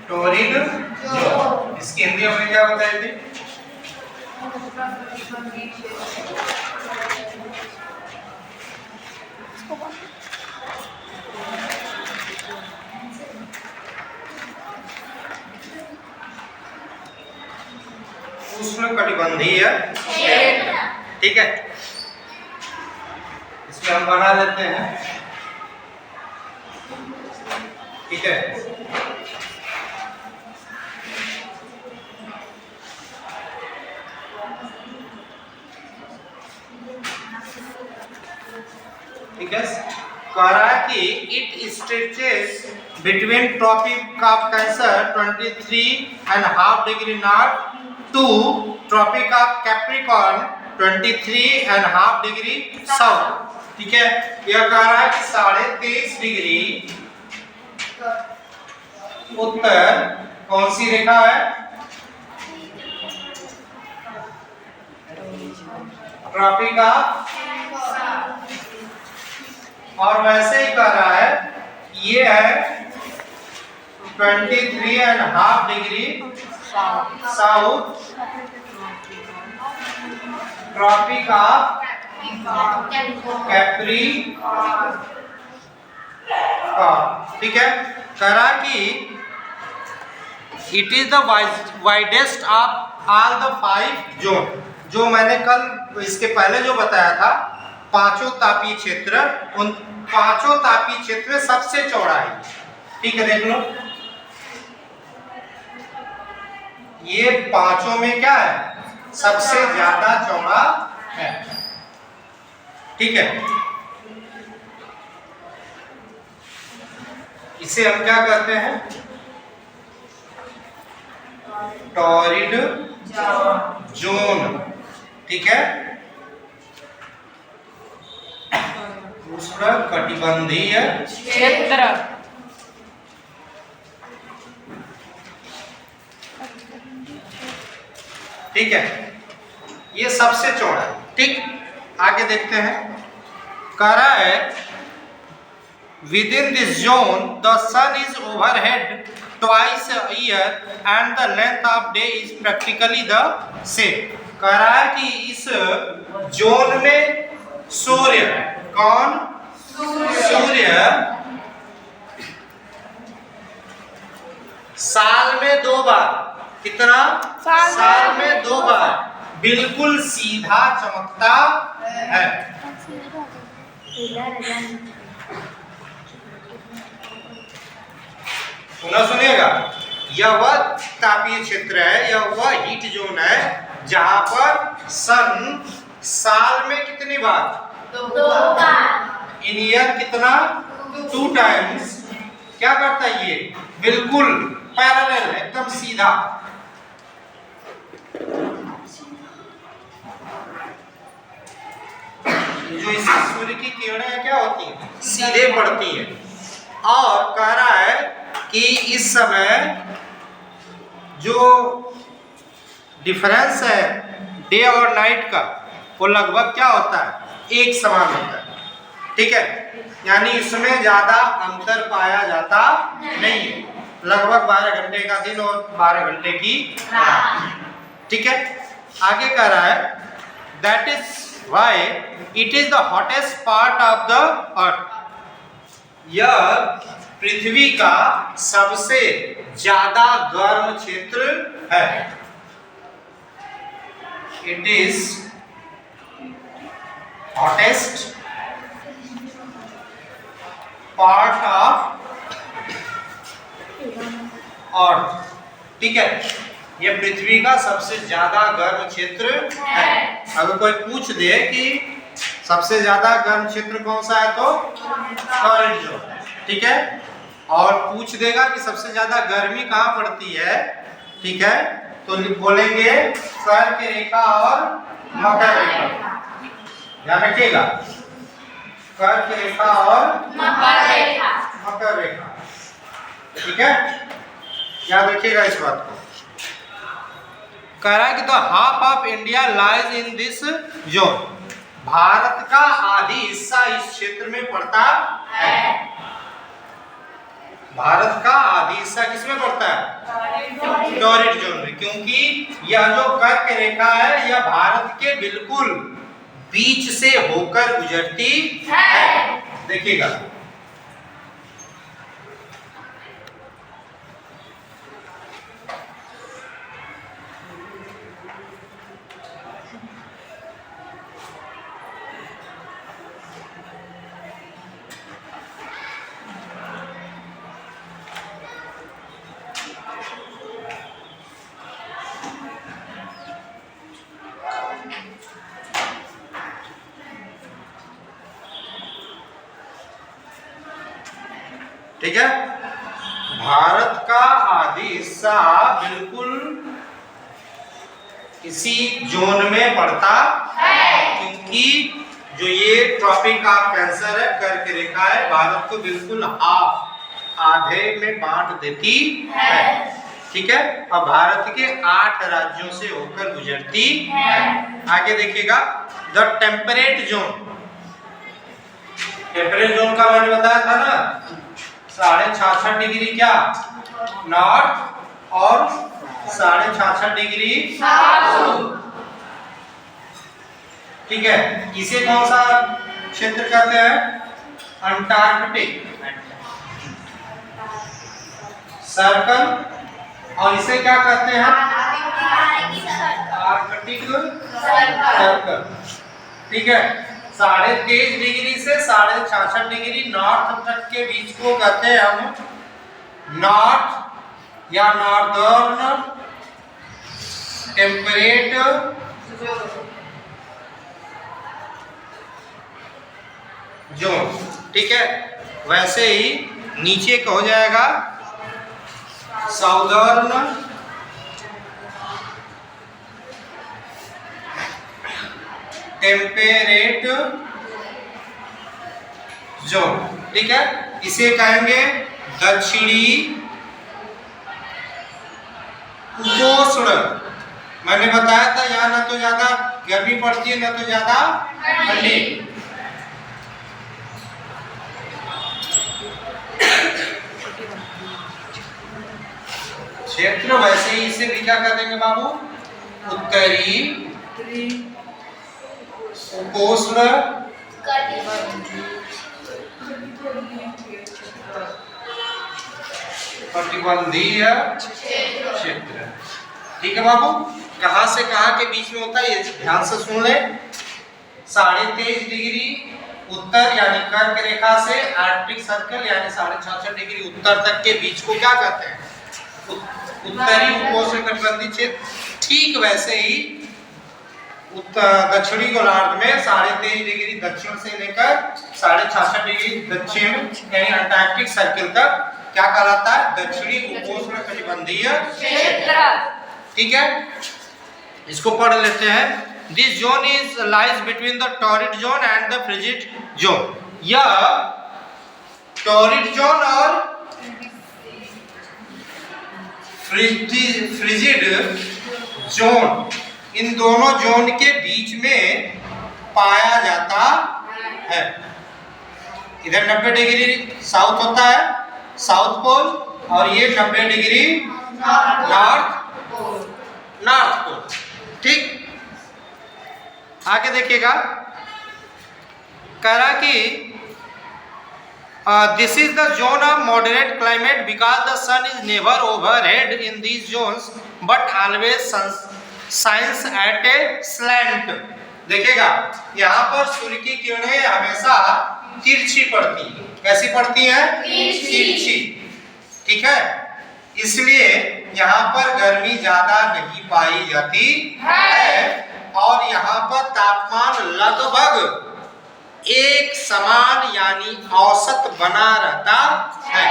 Torrid zone. इसकी हिंदी में क्या बताई थी? उष्णकटिबंधीय क्षेत्र। ठीक है, इसमें हम बना लेते हैं। ठीक है, ठीक है, कह रहा है कि it stretches between Tropic of Cancer 23.5 degree north to Tropic of Capricorn 23.5 degree south. ठीक है, यह कह रहा है कि 23.5 डिग्री उत्तर कौन सी रेखा है? ट्रॉपिक ऑफ, और वैसे ही कह रहा है ये है 23.5 degree south Tropic of Capricorn. ठीक है, कह रहा कि it is the widest of all the 5 zone. जो मैंने कल इसके पहले जो बताया था, पांचों तापीय क्षेत्र, उन पांचों तापीय क्षेत्र में सबसे चौड़ा है। ठीक है, देख लो, ये पांचों में क्या है? सबसे ज्यादा चौड़ा है। ठीक है, इसे हम क्या कहते हैं? Torrid zone. ठीक है, उष्णकटिबंधीय क्षेत्र। ठीक है, ये सबसे चौड़ा है। ठीक, आगे देखते हैं। कह रहा है within this zone the sun is overhead twice a year and the length of day is practically the same. कह रहा है कि इस जोन में सूर्य, कौन? सूर्य साल में 2 बार, कितना? साल में 2 बार बिल्कुल सीधा चमकता है। सुनिएगा, यह वह तापीय क्षेत्र है, यह वह हीट जोन है जहां पर सन साल में कितनी बार? 2 बार। इन ईयर कितना? 2 टाइम्स क्या करता है? ये बिल्कुल पैरेलल, एकदम सीधा। जो इस सूर्य की किरणें क्या होती हैं? सीधे पड़ती हैं। और कह रहा है कि इस समय जो डिफरेंस है डे और नाइट का, वो लगभग क्या होता है? एक समान होता है। ठीक है, यानी इसमें ज्यादा अंतर पाया जाता नहीं है। लगभग 12 घंटे का दिन और 12 घंटे की रात। ठीक है, आगे कह रहा है that is why it is the hottest part of the earth. यह पृथ्वी का सबसे ज्यादा गर्म क्षेत्र है। It is hottest part of earth. ठीक है, यह पृथ्वी का सबसे ज्यादा गर्म क्षेत्र है। अगर कोई पूछ दे कि सबसे ज्यादा गर्म क्षेत्र कौन सा है, तो टॉरिड जोन। ठीक है, और पूछ देगा कि सबसे ज्यादा गर्मी कहाँ पड़ती है, ठीक है, तो बोलेंगे कर्क रेखा और मकर रेखा। ध्यान रखिएगा, कर्क रेखा और मकर रेखा। ठीक है, याद रखिएगा इस बात को। कह रहा है कि the half of India lies in this zone. Bharat का आधी हिस्सा इस क्षेत्र में पड़ता है। भारत का आधी हिस्सा किसमें पड़ता है? टॉरिड जोन में, क्योंकि यह जो कर्क रेखा है यह भारत के बिल्कुल बीच से होकर गुजरती है। देखिएगा, ठीक है, भारत का आधी हिस्सा बिल्कुल इसी जोन में पड़ता है, क्योंकि जो ये ट्रॉपिक ऑफ कैंसर है, कर्क रेखा है, भारत को बिल्कुल हाफ आधे में बांट देती है। ठीक है, और भारत के 8 राज्यों से होकर गुजरती है। आगे देखिएगा, the temperate zone. Temperate zone का मैंने बताया था ना, 66.5 डिग्री क्या नॉर्थ और 66.5 डिग्री साउथ। ठीक है, इसे कौन सा क्षेत्र कहते हैं? अंटार्कटिक सर्कल, और इसे क्या कहते हैं? Arctic circle. ठीक है, 23.5 डिग्री से 66.5 डिग्री नॉर्थ तक के बीच को कहते हैं हम नॉर्थ या नॉर्दर्न टेम्परेट जोन। ठीक है, वैसे ही नीचे का हो जाएगा साउदर्न टेम्परेट जोन। ठीक है, इसे कहेंगे दक्षिणी उपोष्ण। मैंने बताया था यहाँ ना तो ज्यादा गर्मी पड़ती है ना तो ज्यादा ठंडी। क्षेत्र वैसे ही इसे भी क्या कर देंगे बाबू? उत्तरी उपोष्ण कटिबंधीय क्षेत्र। ठीक है बाबू, कहां से कहां के बीच में होता है ये ध्यान से सुन ले। 23.5 डिग्री उत्तर यानी कर्क रेखा से आर्कटिक सर्कल यानी 66.5 डिग्री उत्तर तक के बीच को क्या कहते हैं? उत्तरी उपोष्ण कटिबंधीय क्षेत्र। ठीक वैसे ही दक्षिणी गोलार्ध में 23.5 डिग्री दक्षिण से लेकर 66.5 डिग्री दक्षिण यानी अंटार्कटिक सर्कल तक क्या कहलाता है? दक्षिणी उपोष्ण कटिबंधीय क्षेत्र। ठीक है, इसको पढ़ लेते हैं। This zone is lies between the torrid zone and the frigid zone. यह टॉरिड जोन और फ्रिजिड जोन, इन दोनों जोन के बीच में पाया जाता है। इधर 90 डिग्री साउथ होता है, साउथ पोल, और ये 90 डिग्री नॉर्थ पोल। ठीक, आगे देखिएगा, कह रहा कि this is the zone of moderate climate because the sun is never overhead in these zones but always shines at a slant। देखिएगा, यहाँ पर सूर्य की किरणें हमेशा तिरछी पड़ती है। कैसी पड़ती है? तिरछी। ठीक है, इसलिए यहाँ पर गर्मी ज्यादा नहीं पाई जाती है और यहाँ पर तापमान लगभग एक समान यानी औसत बना रहता है।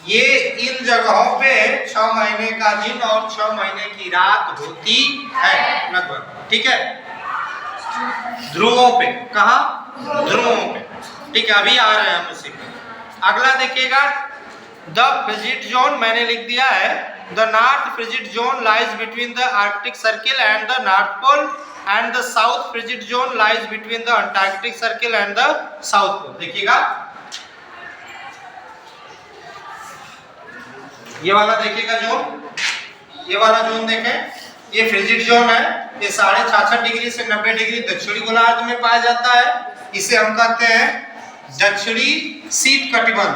ये इन जगहों पे 6 महीने का दिन और 6 महीने की रात होती है लगभग। ठीक है, ध्रुवों पे, कहा? ध्रुवों पे। ठीक है, अभी आ रहे हैं हम उसी पे। अगला देखिएगा, द फ्रिजिड जोन मैंने लिख दिया है। The north frigid zone lies between the Arctic Circle and the North Pole and the south frigid zone lies between the Antarctic circle and the south pole। देखिएगा, ये वाला देखिएगा जोन, ये वाला जोन देखें, ये फ्रिजिड जोन है। ये 66.5 डिग्री से 90 डिग्री दक्षिणी गोलार्ध में पाया जाता है। इसे हम कहते हैं दक्षिणी शीत कटिबंध।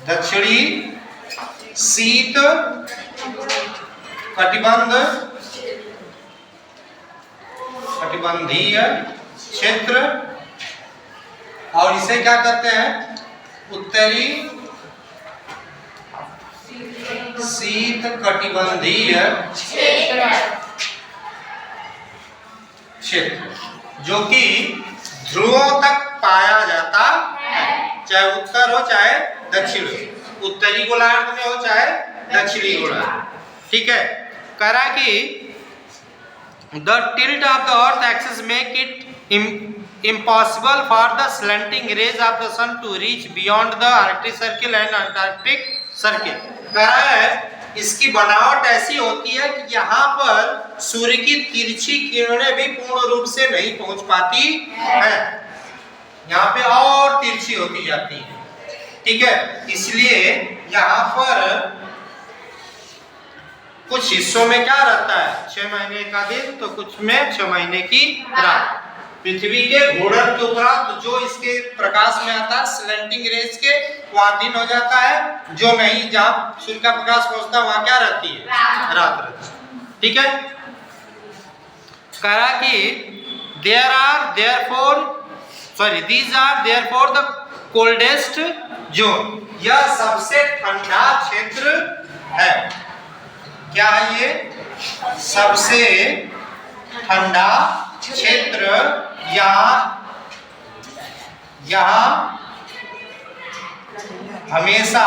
दक्षिणी शीत कटिबंधीय क्षेत्र, और इसे क्या कहते हैं? उत्तरी शीत कटिबंधीय क्षेत्र, जो कि ध्रुवों तक पाया जाता है, चाहे उत्तर हो चाहे दक्षिण हो, उत्तरी गोलार्ध में हो चाहे दक्षिणी गोलार्ध। ठीक है, करा कि the tilt of the earth axis make it impossible for the slanting rays of the sun to reach beyond the Arctic Circle and Antarctic Circle। कहा है इसकी बनावट ऐसी होती है कि यहाँ पर सूर्य की तिरछी किरणें भी पूर्ण रूप से नहीं पहुंच पाती है, यहाँ पे और तिरछी होती जाती है। ठीक है, इसलिए यहाँ पर कुछ हिस्सों में क्या रहता है? 6 महीने का दिन, तो कुछ में 6 महीने की रात। पृथ्वी के घूर्णन के उपरांत जो इसके प्रकाश में आता है स्लैंटिंग रेस के, वहां दिन हो जाता है, जो नहीं जहाँ सूर्य का प्रकाश पहुंचता है वहां क्या रहती है? रात रहती है। ठीक है, कहा कि these are therefore the coldest zone। यह सबसे ठंडा क्षेत्र है। क्या है ये? सबसे ठंडा क्षेत्र। यहाँ हमेशा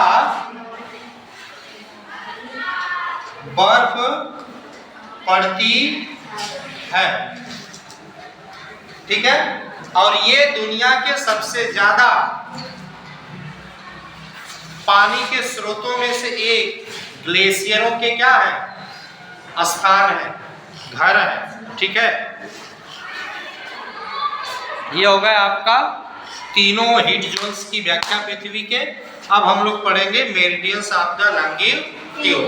बर्फ पड़ती है। ठीक है, और ये दुनिया के सबसे ज्यादा पानी के स्रोतों में से एक ग्लेशियरों के क्या है? स्थान है, घर है। ठीक है, ये हो गया आपका तीनों हीट जोन्स की व्याख्या पृथ्वी के। अब हम लोग पढ़ेंगे मेरिडियंस ऑफ द लॉन्गिट्यूड।